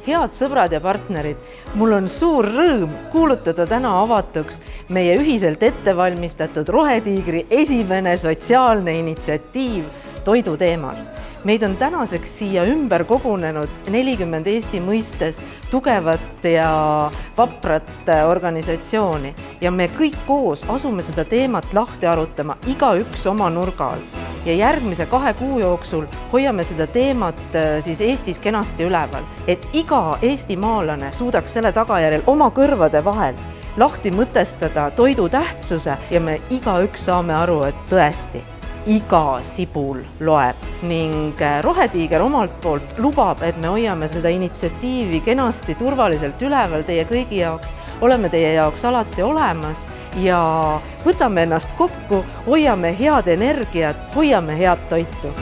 Head sõbrad ja partnerid, mul on suur rõõm kuulutada täna avatuks meie ühiselt ettevalmistatud Rohetiigri esimene sotsiaalne initsiatiiv toidu teemal. Meid on tänaseks siia ümber kogunenud 40 Eesti mõistes tugevat ja vaprat organisatsiooni ja me kõik koos asume seda teemat lahti arutama, igaüks oma nurga alt. Ja järgmise 2 kuu jooksul hoiame seda teemat siis Eestis kenasti üleval, et iga eestimaalane suudaks selle tagajärjel oma kõrvade vahel lahti mõtestada toidu tähtsuse ja me igaüks saame aru, et tõesti, iga sibul loeb ning Rohetiiger omalt poolt lubab, et me hoiame seda initsiatiivi kenasti turvaliselt üleval teie kõigi jaoks, oleme teie jaoks alati olemas ja võtame ennast kokku, hoiame head energiat, hoiame head toitu.